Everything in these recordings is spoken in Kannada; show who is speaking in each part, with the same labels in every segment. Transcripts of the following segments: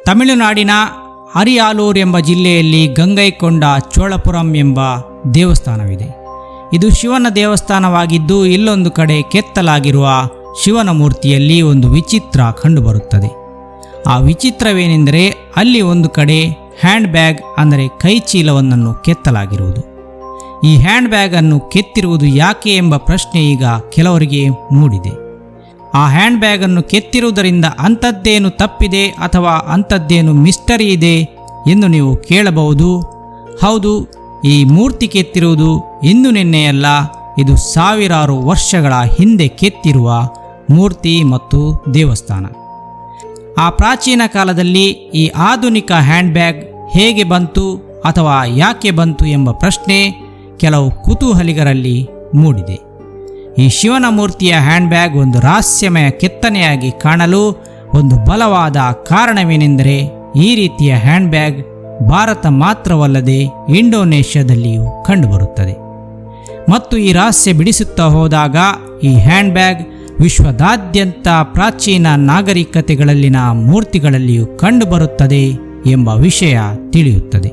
Speaker 1: ತಮಿಳುನಾಡಿನ ಅರಿಯಾಲೂರ್ ಎಂಬ ಜಿಲ್ಲೆಯಲ್ಲಿ ಗಂಗೈಕೊಂಡ ಚೋಳಪುರಂ ಎಂಬ ದೇವಸ್ಥಾನವಿದೆ. ಇದು ಶಿವನ ದೇವಸ್ಥಾನವಾಗಿದ್ದು ಇಲ್ಲೊಂದು ಕಡೆ ಕೆತ್ತಲಾಗಿರುವ ಶಿವನ ಮೂರ್ತಿಯಲ್ಲಿ ಒಂದು ವಿಚಿತ್ರ ಕಂಡುಬರುತ್ತದೆ. ಆ ವಿಚಿತ್ರವೇನೆಂದರೆ ಅಲ್ಲಿ ಒಂದು ಕಡೆ ಹ್ಯಾಂಡ್ ಬ್ಯಾಗ್ ಅಂದರೆ ಕೈ ಚೀಲವನ್ನು ಕೆತ್ತಲಾಗಿರುವುದು. ಈ ಹ್ಯಾಂಡ್ ಬ್ಯಾಗ್ ಅನ್ನು ಕೆತ್ತಿರುವುದು ಯಾಕೆ ಎಂಬ ಪ್ರಶ್ನೆ ಈಗ ಕೆಲವರಿಗೆ ಮೂಡಿದೆ. ಆ ಹ್ಯಾಂಡ್ ಬ್ಯಾಗ್ ಅನ್ನು ಕೆತ್ತಿರುವುದರಿಂದ ಅಂಥದ್ದೇನು ತಪ್ಪಿದೆ ಅಥವಾ ಅಂಥದ್ದೇನು ಮಿಸ್ಟರಿ ಇದೆ ಎಂದು ನೀವು ಕೇಳಬಹುದು. ಹೌದು, ಈ ಮೂರ್ತಿ ಕೆತ್ತಿರುವುದು ಇಂದು ನಿನ್ನೆಯಲ್ಲ, ಇದು ಸಾವಿರಾರು ವರ್ಷಗಳ ಹಿಂದೆ ಕೆತ್ತಿರುವ ಮೂರ್ತಿ ಮತ್ತು ದೇವಸ್ಥಾನ. ಆ ಪ್ರಾಚೀನ ಕಾಲದಲ್ಲಿ ಈ ಆಧುನಿಕ ಹ್ಯಾಂಡ್ ಬ್ಯಾಗ್ ಹೇಗೆ ಬಂತು ಅಥವಾ ಯಾಕೆ ಬಂತು ಎಂಬ ಪ್ರಶ್ನೆ ಕೆಲವು ಕುತೂಹಲಿಗರಲ್ಲಿ ಮೂಡಿದೆ. ಈ ಶಿವನ ಮೂರ್ತಿಯ ಹ್ಯಾಂಡ್ ಬ್ಯಾಗ್ ಒಂದು ರಹಸ್ಯಮಯ ಕೆತ್ತನೆಯಾಗಿ ಕಾಣಲು ಒಂದು ಬಲವಾದ ಕಾರಣವೇನೆಂದರೆ ಈ ರೀತಿಯ ಹ್ಯಾಂಡ್ ಬ್ಯಾಗ್ ಭಾರತ ಮಾತ್ರವಲ್ಲದೆ ಇಂಡೋನೇಷ್ಯಾದಲ್ಲಿಯೂ ಕಂಡುಬರುತ್ತದೆ. ಮತ್ತು ಈ ರಹಸ್ಯ ಬಿಡಿಸುತ್ತಾ ಹೋದಾಗ ಈ ಹ್ಯಾಂಡ್ ಬ್ಯಾಗ್ ವಿಶ್ವದಾದ್ಯಂತ ಪ್ರಾಚೀನ ನಾಗರಿಕತೆಗಳಲ್ಲಿನ ಮೂರ್ತಿಗಳಲ್ಲಿಯೂ ಕಂಡುಬರುತ್ತದೆ ಎಂಬ ವಿಷಯ ತಿಳಿಯುತ್ತದೆ.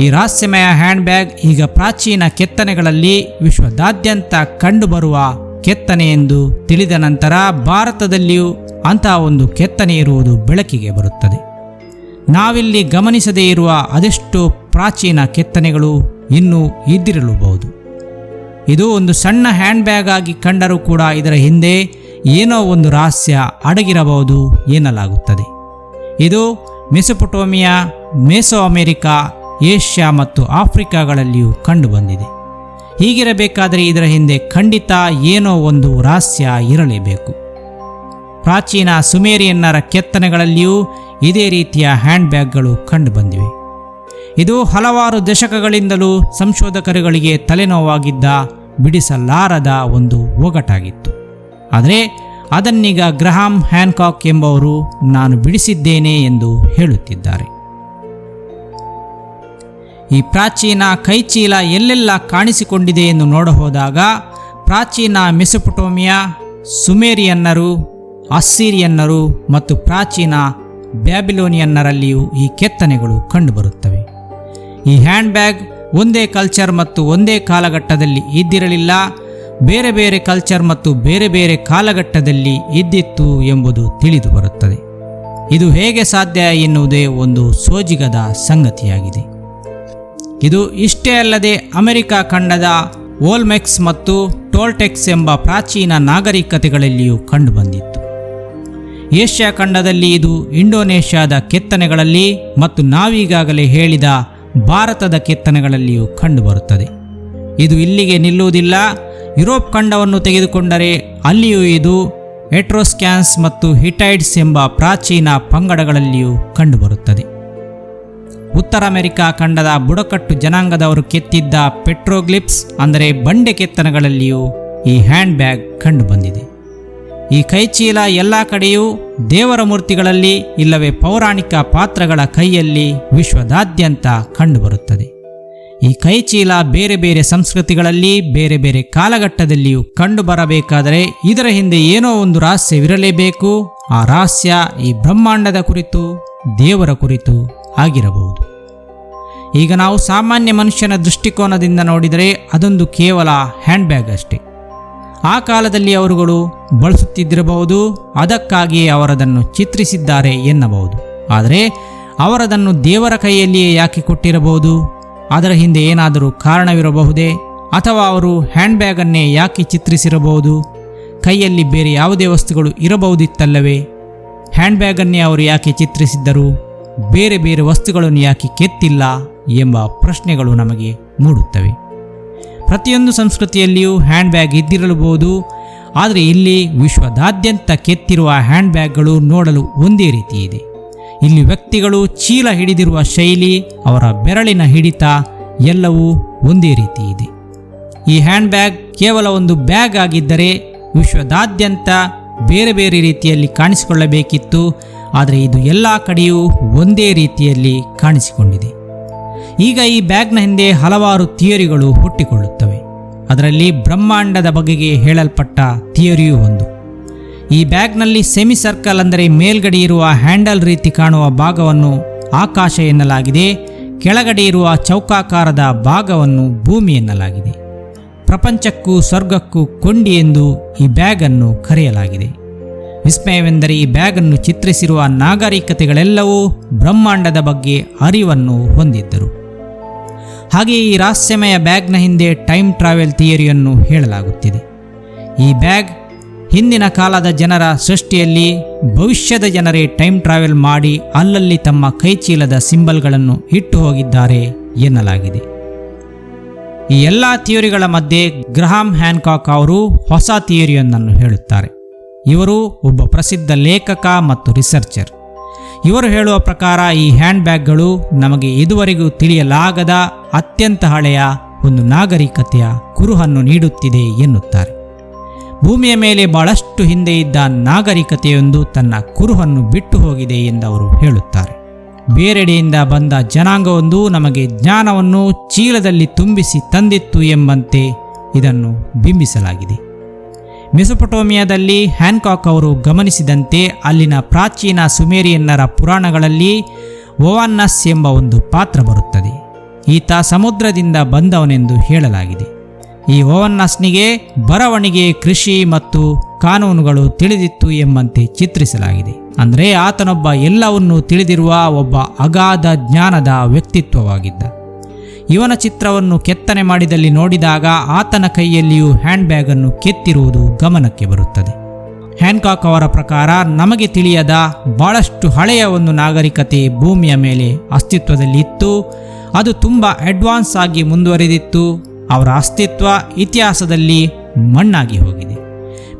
Speaker 1: ಈ ರಹಸ್ಯಮಯ ಹ್ಯಾಂಡ್ ಬ್ಯಾಗ್ ಈಗ ಪ್ರಾಚೀನ ಕೆತ್ತನೆಗಳಲ್ಲಿ ವಿಶ್ವದಾದ್ಯಂತ ಕಂಡುಬರುವ ಕೆತ್ತನೆ ಎಂದು ತಿಳಿದ ನಂತರ ಭಾರತದಲ್ಲಿಯೂ ಅಂತಹ ಒಂದು ಕೆತ್ತನೆ ಇರುವುದು ಬೆಳಕಿಗೆ ಬರುತ್ತದೆ. ನಾವಿಲ್ಲಿ ಗಮನಿಸದೇ ಇರುವ ಅದೆಷ್ಟೋ ಪ್ರಾಚೀನ ಕೆತ್ತನೆಗಳು ಇನ್ನೂ ಇದ್ದಿರಲೂಬಹುದು. ಇದು ಒಂದು ಸಣ್ಣ ಹ್ಯಾಂಡ್ ಬ್ಯಾಗ್ ಆಗಿ ಕಂಡರೂ ಕೂಡ ಇದರ ಹಿಂದೆ ಏನೋ ಒಂದು ರಹಸ್ಯ ಅಡಗಿರಬಹುದು ಎನ್ನಲಾಗುತ್ತದೆ. ಇದು ಮೆಸೊಪೊಟೇಮಿಯಾ, ಮೆಸೋ ಅಮೆರಿಕಾ, ಏಷ್ಯಾ ಮತ್ತು ಆಫ್ರಿಕಾಗಳಲ್ಲಿಯೂ ಕಂಡುಬಂದಿದೆ. ಹೀಗಿರಬೇಕಾದರೆ ಇದರ ಹಿಂದೆ ಖಂಡಿತ ಏನೋ ಒಂದು ರಹಸ್ಯ ಇರಲೇಬೇಕು. ಪ್ರಾಚೀನ ಸುಮೇರಿಯನ್ನರ ಕೆತ್ತನೆಗಳಲ್ಲಿಯೂ ಇದೇ ರೀತಿಯ ಹ್ಯಾಂಡ್ ಬ್ಯಾಗ್ಗಳು ಕಂಡುಬಂದಿವೆ. ಇದು ಹಲವಾರು ದಶಕಗಳಿಂದಲೂ ಸಂಶೋಧಕರುಗಳಿಗೆ ತಲೆನೋವಾಗಿದ್ದ ಬಿಡಿಸಲಾರದ ಒಂದು ಒಗಟಾಗಿತ್ತು. ಆದರೆ ಅದನ್ನೀಗ ಗ್ರಹಾಮ್ ಹ್ಯಾನ್ಕಾಕ್ ಎಂಬವರು ನಾನು ಬಿಡಿಸಿದ್ದೇನೆ ಎಂದು ಹೇಳುತ್ತಿದ್ದಾರೆ. ಈ ಪ್ರಾಚೀನ ಕೈಚೀಲ ಎಲ್ಲೆಲ್ಲ ಕಾಣಿಸಿಕೊಂಡಿದೆ ಎಂದು ನೋಡಹೋದಾಗ ಪ್ರಾಚೀನ ಮೆಸೊಪೊಟೇಮಿಯಾ, ಸುಮೇರಿಯನ್ನರು, ಅಸ್ಸೀರಿಯನ್ನರು ಮತ್ತು ಪ್ರಾಚೀನ ಬ್ಯಾಬಿಲೋನಿಯನ್ನರಲ್ಲಿಯೂ ಈ ಕೆತ್ತನೆಗಳು ಕಂಡುಬರುತ್ತವೆ. ಈ ಹ್ಯಾಂಡ್ ಬ್ಯಾಗ್ ಒಂದೇ ಕಲ್ಚರ್ ಮತ್ತು ಒಂದೇ ಕಾಲಘಟ್ಟದಲ್ಲಿ ಇದ್ದಿರಲಿಲ್ಲ, ಬೇರೆ ಬೇರೆ ಕಲ್ಚರ್ ಮತ್ತು ಬೇರೆ ಬೇರೆ ಕಾಲಘಟ್ಟದಲ್ಲಿ ಇದ್ದಿತ್ತು ಎಂಬುದು ತಿಳಿದು ಬರುತ್ತದೆ. ಇದು ಹೇಗೆ ಸಾಧ್ಯ ಎನ್ನುವುದೇ ಒಂದು ಸೋಜಿಗದ ಸಂಗತಿಯಾಗಿದೆ. ಇದು ಇಷ್ಟೇ ಅಲ್ಲದೆ ಅಮೆರಿಕ ಖಂಡದ ಓಲ್ಮೆಕ್ಸ್ ಮತ್ತು ಟೋಲ್ಟೆಕ್ಸ್ ಎಂಬ ಪ್ರಾಚೀನ ನಾಗರಿಕತೆಗಳಲ್ಲಿಯೂ ಕಂಡುಬಂದಿತ್ತು. ಏಷ್ಯಾ ಖಂಡದಲ್ಲಿ ಇದು ಇಂಡೋನೇಷ್ಯಾದ ಕೆತ್ತನೆಗಳಲ್ಲಿ ಮತ್ತು ನಾವೀಗಾಗಲೇ ಹೇಳಿದ ಭಾರತದ ಕೆತ್ತನೆಗಳಲ್ಲಿಯೂ ಕಂಡುಬರುತ್ತದೆ. ಇದು ಇಲ್ಲಿಗೆ ನಿಲ್ಲುವುದಿಲ್ಲ. ಯುರೋಪ್ ಖಂಡವನ್ನು ತೆಗೆದುಕೊಂಡರೆ ಅಲ್ಲಿಯೂ ಇದು ಎಟ್ರೋಸ್ಕ್ಯಾನ್ಸ್ ಮತ್ತು ಹಿಟೈಡ್ಸ್ ಎಂಬ ಪ್ರಾಚೀನ ಪಂಗಡಗಳಲ್ಲಿಯೂ ಕಂಡುಬರುತ್ತದೆ. ಉತ್ತರ ಅಮೆರಿಕಾ ಖಂಡದ ಬುಡಕಟ್ಟು ಜನಾಂಗದವರು ಕೆತ್ತಿದ್ದ ಪೆಟ್ರೋಗ್ಲಿಪ್ಸ್ ಅಂದರೆ ಬಂಡೆ ಕೆತ್ತನೆಗಳಲ್ಲಿಯೂ ಈ ಹ್ಯಾಂಡ್ ಬ್ಯಾಗ್ ಕಂಡುಬಂದಿದೆ. ಈ ಕೈಚೀಲ ಎಲ್ಲ ಕಡೆಯೂ ದೇವರ ಮೂರ್ತಿಗಳಲ್ಲಿ ಇಲ್ಲವೇ ಪೌರಾಣಿಕ ಪಾತ್ರಗಳ ಕೈಯಲ್ಲಿ ವಿಶ್ವದಾದ್ಯಂತ ಕಂಡುಬರುತ್ತದೆ. ಈ ಕೈಚೀಲ ಬೇರೆ ಬೇರೆ ಸಂಸ್ಕೃತಿಗಳಲ್ಲಿ ಬೇರೆ ಬೇರೆ ಕಾಲಘಟ್ಟದಲ್ಲಿಯೂ ಕಂಡುಬರಬೇಕಾದರೆ ಇದರ ಹಿಂದೆ ಏನೋ ಒಂದು ರಹಸ್ಯವಿರಲೇಬೇಕು. ಆ ರಹಸ್ಯ ಈ ಬ್ರಹ್ಮಾಂಡದ ಕುರಿತು, ದೇವರ ಕುರಿತು ಆಗಿರಬಹುದು. ಈಗ ನಾವು ಸಾಮಾನ್ಯ ಮನುಷ್ಯನ ದೃಷ್ಟಿಕೋನದಿಂದ ನೋಡಿದರೆ ಅದೊಂದು ಕೇವಲ ಹ್ಯಾಂಡ್ ಬ್ಯಾಗ್ ಅಷ್ಟೇ. ಆ ಕಾಲದಲ್ಲಿ ಅವರುಗಳು ಬಳಸುತ್ತಿದ್ದಿರಬಹುದು, ಅದಕ್ಕಾಗಿಯೇ ಅವರದನ್ನು ಚಿತ್ರಿಸಿದ್ದಾರೆ ಎನ್ನಬಹುದು. ಆದರೆ ಅವರದನ್ನು ದೇವರ ಕೈಯಲ್ಲಿಯೇ ಯಾಕೆ ಕೊಟ್ಟಿರಬಹುದು? ಅದರ ಹಿಂದೆ ಏನಾದರೂ ಕಾರಣವಿರಬಹುದೇ? ಅಥವಾ ಅವರು ಹ್ಯಾಂಡ್ ಬ್ಯಾಗನ್ನೇ ಯಾಕೆ ಚಿತ್ರಿಸಿರಬಹುದು? ಕೈಯಲ್ಲಿ ಬೇರೆ ಯಾವುದೇ ವಸ್ತುಗಳು ಇರಬಹುದಿತ್ತಲ್ಲವೇ? ಹ್ಯಾಂಡ್ ಬ್ಯಾಗನ್ನೇ ಅವರು ಯಾಕೆ ಚಿತ್ರಿಸಿದ್ದರು? ಬೇರೆ ಬೇರೆ ವಸ್ತುಗಳನ್ನು ಯಾಕೆ ಕೆತ್ತಿಲ್ಲ ಎಂಬ ಪ್ರಶ್ನೆಗಳು ನಮಗೆ ಮೂಡುತ್ತವೆ. ಪ್ರತಿಯೊಂದು ಸಂಸ್ಕೃತಿಯಲ್ಲಿಯೂ ಹ್ಯಾಂಡ್ ಬ್ಯಾಗ್ ಇದ್ದಿರಲಬಹುದು. ಆದರೆ ಇಲ್ಲಿ ವಿಶ್ವದಾದ್ಯಂತ ಕೆತ್ತಿರುವ ಹ್ಯಾಂಡ್ ಬ್ಯಾಗ್ಗಳು ನೋಡಲು ಒಂದೇ ರೀತಿ ಇದೆ. ಇಲ್ಲಿ ವ್ಯಕ್ತಿಗಳು ಚೀಲ ಹಿಡಿದಿರುವ ಶೈಲಿ, ಅವರ ಬೆರಳಿನ ಹಿಡಿತ ಎಲ್ಲವೂ ಒಂದೇ ರೀತಿ ಇದೆ. ಈ ಹ್ಯಾಂಡ್ ಬ್ಯಾಗ್ ಕೇವಲ ಒಂದು ಬ್ಯಾಗ್ ಆಗಿದ್ದರೆ ವಿಶ್ವದಾದ್ಯಂತ ಬೇರೆ ಬೇರೆ ರೀತಿಯಲ್ಲಿ ಕಾಣಿಸಿಕೊಳ್ಳಬೇಕಿತ್ತು. ಆದರೆ ಇದು ಎಲ್ಲ ಕಡೆಯೂ ಒಂದೇ ರೀತಿಯಲ್ಲಿ ಕಾಣಿಸಿಕೊಂಡಿದೆ. ಈಗ ಈ ಬ್ಯಾಗ್ನ ಹಿಂದೆ ಹಲವಾರು ಥಿಯರಿಗಳು ಹುಟ್ಟಿಕೊಳ್ಳುತ್ತವೆ. ಅದರಲ್ಲಿ ಬ್ರಹ್ಮಾಂಡದ ಬಗೆಗೆ ಹೇಳಲ್ಪಟ್ಟ ಥಿಯರಿಯೂ ಒಂದು. ಈ ಬ್ಯಾಗ್ನಲ್ಲಿ ಸೆಮಿ ಸರ್ಕಲ್ ಅಂದರೆ ಮೇಲ್ಗಡೆ ಇರುವ ಹ್ಯಾಂಡಲ್ ರೀತಿ ಕಾಣುವ ಭಾಗವನ್ನು ಆಕಾಶ ಎನ್ನಲಾಗಿದೆ, ಕೆಳಗಡೆ ಇರುವ ಚೌಕಾಕಾರದ ಭಾಗವನ್ನು ಭೂಮಿ ಎನ್ನಲಾಗಿದೆ. ಪ್ರಪಂಚಕ್ಕೂ ಸ್ವರ್ಗಕ್ಕೂ ಕೊಂಡಿ ಎಂದು ಈ ಬ್ಯಾಗನ್ನು ಕರೆಯಲಾಗಿದೆ. ವಿಸ್ಮಯವೆಂದರೆ ಈ ಬ್ಯಾಗನ್ನು ಚಿತ್ರಿಸಿರುವ ನಾಗರಿಕತೆಗಳೆಲ್ಲವೂ ಬ್ರಹ್ಮಾಂಡದ ಬಗ್ಗೆ ಅರಿವನ್ನು ಹೊಂದಿದ್ದರು. ಹಾಗೆ ಈ ರಹಸ್ಯಮಯ ಬ್ಯಾಗ್ನ ಹಿಂದೆ ಟೈಮ್ ಟ್ರಾವೆಲ್ ಥಿಯರಿಯನ್ನು ಹೇಳಲಾಗುತ್ತಿದೆ. ಈ ಬ್ಯಾಗ್ ಹಿಂದಿನ ಕಾಲದ ಜನರ ಸೃಷ್ಟಿಯಲ್ಲಿ ಭವಿಷ್ಯದ ಜನರೇ ಟೈಮ್ ಟ್ರಾವೆಲ್ ಮಾಡಿ ಅಲ್ಲಲ್ಲಿ ತಮ್ಮ ಕೈಚೀಲದ ಸಿಂಬಲ್ಗಳನ್ನು ಇಟ್ಟು ಹೋಗಿದ್ದಾರೆ ಎನ್ನಲಾಗಿದೆ. ಈ ಎಲ್ಲ ಥಿಯರಿಗಳ ಮಧ್ಯೆ ಗ್ರಹಾಂ ಹ್ಯಾನ್ಕಾಕ್ ಅವರು ಹೊಸ ಥಿಯರಿಯೊಂದನ್ನು ಹೇಳುತ್ತಾರೆ. ಇವರು ಒಬ್ಬ ಪ್ರಸಿದ್ಧ ಲೇಖಕ ಮತ್ತು ರಿಸರ್ಚರ್. ಇವರು ಹೇಳುವ ಪ್ರಕಾರ ಈ ಹ್ಯಾಂಡ್ ಬ್ಯಾಗ್ಗಳು ನಮಗೆ ಇದುವರೆಗೂ ತಿಳಿಯಲಾಗದ ಅತ್ಯಂತ ಹಳೆಯ ಒಂದು ನಾಗರಿಕತೆಯ ಕುರುಹನ್ನು ನೀಡುತ್ತಿದೆ ಎನ್ನುತ್ತಾರೆ. ಭೂಮಿಯ ಮೇಲೆ ಬಹಳಷ್ಟು ಹಿಂದೆ ಇದ್ದ ನಾಗರಿಕತೆಯೊಂದು ತನ್ನ ಕುರುಹನ್ನು ಬಿಟ್ಟು ಹೋಗಿದೆ ಎಂದವರು ಹೇಳುತ್ತಾರೆ. ಬೇರೆಡೆಯಿಂದ ಬಂದ ಜನಾಂಗವೊಂದು ನಮಗೆ ಜ್ಞಾನವನ್ನು ಚೀಲದಲ್ಲಿ ತುಂಬಿಸಿ ತಂದಿತ್ತು ಎಂಬಂತೆ ಇದನ್ನು ಬಿಂಬಿಸಲಾಗಿದೆ. ಮೆಸೊಪೊಟೇಮಿಯಾದಲ್ಲಿ ಹ್ಯಾನ್ಕಾಕ್ ಅವರು ಗಮನಿಸಿದಂತೆ ಅಲ್ಲಿನ ಪ್ರಾಚೀನ ಸುಮೇರಿಯನ್ನರ ಪುರಾಣಗಳಲ್ಲಿ ಓವಾನ್ನಸ್ ಎಂಬ ಒಂದು ಪಾತ್ರ ಬರುತ್ತದೆ. ಈತ ಸಮುದ್ರದಿಂದ ಬಂದವನೆಂದು ಹೇಳಲಾಗಿದೆ. ಈ ಓವನ್ನಸ್ನಿಗೆ ಬರವಣಿಗೆ, ಕೃಷಿ ಮತ್ತು ಕಾನೂನುಗಳು ತಿಳಿದಿತ್ತು ಎಂಬಂತೆ ಚಿತ್ರಿಸಲಾಗಿದೆ. ಅಂದರೆ ಆತನೊಬ್ಬ ಎಲ್ಲವನ್ನೂ ತಿಳಿದಿರುವ ಒಬ್ಬ ಅಗಾಧ ಜ್ಞಾನದ ವ್ಯಕ್ತಿತ್ವವಾಗಿದ್ದ. ಇವನ ಚಿತ್ರವನ್ನು ಕೆತ್ತನೆ ಮಾಡಿದಲ್ಲಿ ನೋಡಿದಾಗ ಆತನ ಕೈಯಲ್ಲಿಯೂ ಹ್ಯಾಂಡ್ ಬ್ಯಾಗನ್ನು ಕೆತ್ತಿರುವುದು ಗಮನಕ್ಕೆ ಬರುತ್ತದೆ. ಹ್ಯಾನ್ಕಾಕ್ ಅವರ ಪ್ರಕಾರ ನಮಗೆ ತಿಳಿಯದ ಬಹಳಷ್ಟು ಹಳೆಯ ಒಂದು ನಾಗರಿಕತೆ ಭೂಮಿಯ ಮೇಲೆ ಅಸ್ತಿತ್ವದಲ್ಲಿ ಇತ್ತು. ಅದು ತುಂಬ ಅಡ್ವಾನ್ಸ್ ಆಗಿ ಮುಂದುವರೆದಿತ್ತು. ಅವರ ಅಸ್ತಿತ್ವ ಇತಿಹಾಸದಲ್ಲಿ ಮಣ್ಣಾಗಿ ಹೋಗಿದೆ.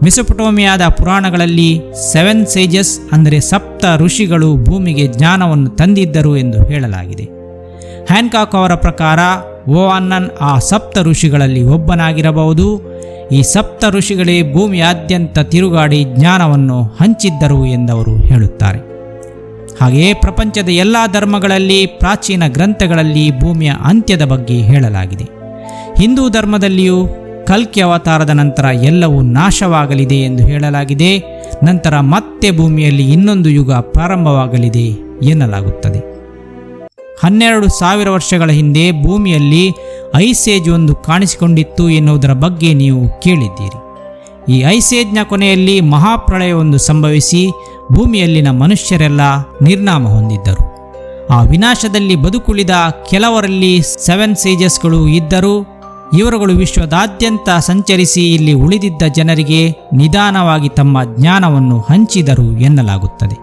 Speaker 1: ಮೆಸೊಪೊಟೇಮಿಯಾದ ಪುರಾಣಗಳಲ್ಲಿ 7 ಸೇಜಸ್ ಅಂದರೆ 7 ಋಷಿಗಳು ಭೂಮಿಗೆ ಜ್ಞಾನವನ್ನು ತಂದಿದ್ದರು ಎಂದು ಹೇಳಲಾಗಿದೆ. ಹ್ಯಾನ್ಕಾಕ್ ಅವರ ಪ್ರಕಾರ ಓವಾನ್ನನ್ ಆ 7 ಋಷಿಗಳಲ್ಲಿ ಒಬ್ಬನಾಗಿರಬಹುದು. ಈ 7 ಋಷಿಗಳೇ ಭೂಮಿಯಾದ್ಯಂತ ತಿರುಗಾಡಿ ಜ್ಞಾನವನ್ನು ಹಂಚಿದ್ದರು ಎಂದವರು ಹೇಳುತ್ತಾರೆ. ಹಾಗೆಯೇ ಪ್ರಪಂಚದ ಎಲ್ಲ ಧರ್ಮಗಳಲ್ಲಿ, ಪ್ರಾಚೀನ ಗ್ರಂಥಗಳಲ್ಲಿ ಭೂಮಿಯ ಅಂತ್ಯದ ಬಗ್ಗೆ ಹೇಳಲಾಗಿದೆ. ಹಿಂದೂ ಧರ್ಮದಲ್ಲಿಯೂ ಕಲ್ಕಿ ಅವತಾರದ ನಂತರ ಎಲ್ಲವೂ ನಾಶವಾಗಲಿದೆ ಎಂದು ಹೇಳಲಾಗಿದೆ. ನಂತರ ಮತ್ತೆ ಭೂಮಿಯಲ್ಲಿ ಇನ್ನೊಂದು ಯುಗ ಪ್ರಾರಂಭವಾಗಲಿದೆ ಎನ್ನಲಾಗುತ್ತದೆ. 12,000 ವರ್ಷಗಳ ಹಿಂದೆ ಭೂಮಿಯಲ್ಲಿ ಐಸ್ ಏಜ್ ಒಂದು ಕಾಣಿಸಿಕೊಂಡಿತ್ತು ಎನ್ನುವುದರ ಬಗ್ಗೆ ನೀವು ಕೇಳಿದ್ದೀರಿ. ಈ ಐಸ್ ಏಜ್ನ ಕೊನೆಯಲ್ಲಿ ಮಹಾಪ್ರಳಯವೊಂದು ಸಂಭವಿಸಿ ಭೂಮಿಯಲ್ಲಿನ ಮನುಷ್ಯರೆಲ್ಲ ನಿರ್ನಾಮ ಹೊಂದಿದ್ದರು. ಆ ವಿನಾಶದಲ್ಲಿ ಬದುಕುಳಿದ ಕೆಲವರಲ್ಲಿ 7 ಸೇಜಸ್ಗಳು ಇದ್ದರು. ಇವರುಗಳು ವಿಶ್ವದಾದ್ಯಂತ ಸಂಚರಿಸಿ ಇಲ್ಲಿ ಉಳಿದಿದ್ದ ಜನರಿಗೆ ನಿಧಾನವಾಗಿ ತಮ್ಮ ಜ್ಞಾನವನ್ನು ಹಂಚಿದರು ಎನ್ನಲಾಗುತ್ತದೆ.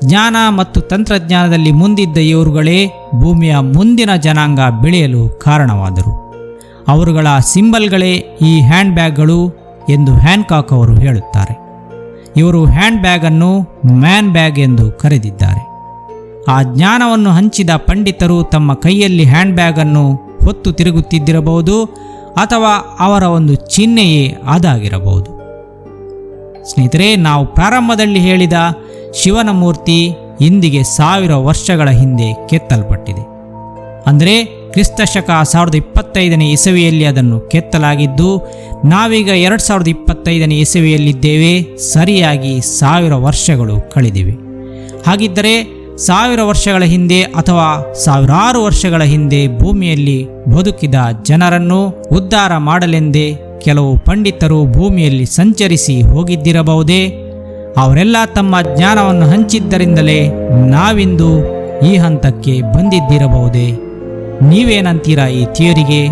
Speaker 1: ಜ್ಞಾನ ಮತ್ತು ತಂತ್ರಜ್ಞಾನದಲ್ಲಿ ಮುಂದಿದ್ದ ಇವರುಗಳೇ ಭೂಮಿಯ ಮುಂದಿನ ಜನಾಂಗ ಬೆಳೆಯಲು ಕಾರಣವಾದರು. ಅವರುಗಳ ಸಿಂಬಲ್ಗಳೇ ಈ ಹ್ಯಾಂಡ್ ಬ್ಯಾಗ್ಗಳು ಎಂದು ಹ್ಯಾನ್ಕಾಕ್ ಅವರು ಹೇಳುತ್ತಾರೆ. ಇವರು ಹ್ಯಾಂಡ್ ಬ್ಯಾಗನ್ನು ಮ್ಯಾನ್ ಬ್ಯಾಗ್ ಎಂದು ಕರೆದಿದ್ದಾರೆ. ಆ ಜ್ಞಾನವನ್ನು ಹಂಚಿದ ಪಂಡಿತರು ತಮ್ಮ ಕೈಯಲ್ಲಿ ಹ್ಯಾಂಡ್ ಬ್ಯಾಗನ್ನು ಹೊತ್ತು ತಿರುಗುತ್ತಿದ್ದಿರಬಹುದು, ಅಥವಾ ಅವರ ಒಂದು ಚಿಹ್ನೆಯೇ ಅದಾಗಿರಬಹುದು. ಸ್ನೇಹಿತರೆ, ನಾವು ಪ್ರಾರಂಭದಲ್ಲಿ ಹೇಳಿದ ಶಿವನ ಮೂರ್ತಿ ಇಂದಿಗೆ 1000 ವರ್ಷಗಳ ಹಿಂದೆ ಕೆತ್ತಲ್ಪಟ್ಟಿದೆ. ಅಂದರೆ ಕ್ರಿಸ್ತಶಕ 1025ನೇ ಇಸವಿಯಲ್ಲಿ ಅದನ್ನು ಕೆತ್ತಲಾಗಿದ್ದು, ನಾವೀಗ 2025ನೇ ಇಸವಿಯಲ್ಲಿದ್ದೇವೆ. ಸರಿಯಾಗಿ 1000 ವರ್ಷಗಳು ಕಳೆದಿವೆ. ಹಾಗಿದ್ದರೆ 1000 ವರ್ಷಗಳ ಹಿಂದೆ ಅಥವಾ 1000 ವರ್ಷಗಳ ಹಿಂದೆ ಭೂಮಿಯಲ್ಲಿ ಬದುಕಿದ ಜನರನ್ನು ಉದ್ಧಾರ ಮಾಡಲೆಂದೇ ಕೆಲವು ಪಂಡಿತರು ಭೂಮಿಯಲ್ಲಿ ಸಂಚರಿಸಿ ಹೋಗಿದ್ದಿರಬಹುದೇ? ಅವರೆಲ್ಲ ತಮ್ಮ ಜ್ಞಾನವನ್ನು ಹಂಚಿದ್ದರಿಂದಲೇ ನಾವಿಂದು ಈ ಹಂತಕ್ಕೆ ಬಂದಿದ್ದಿರಬಹುದೇ? ನೀವೇನಂತೀರಾ ಈ ಥಿಯರಿಗೆ?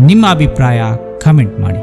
Speaker 1: ನಿಮ್ಮ ಅಭಿಪ್ರಾಯ ಕಮೆಂಟ್ ಮಾಡಿ.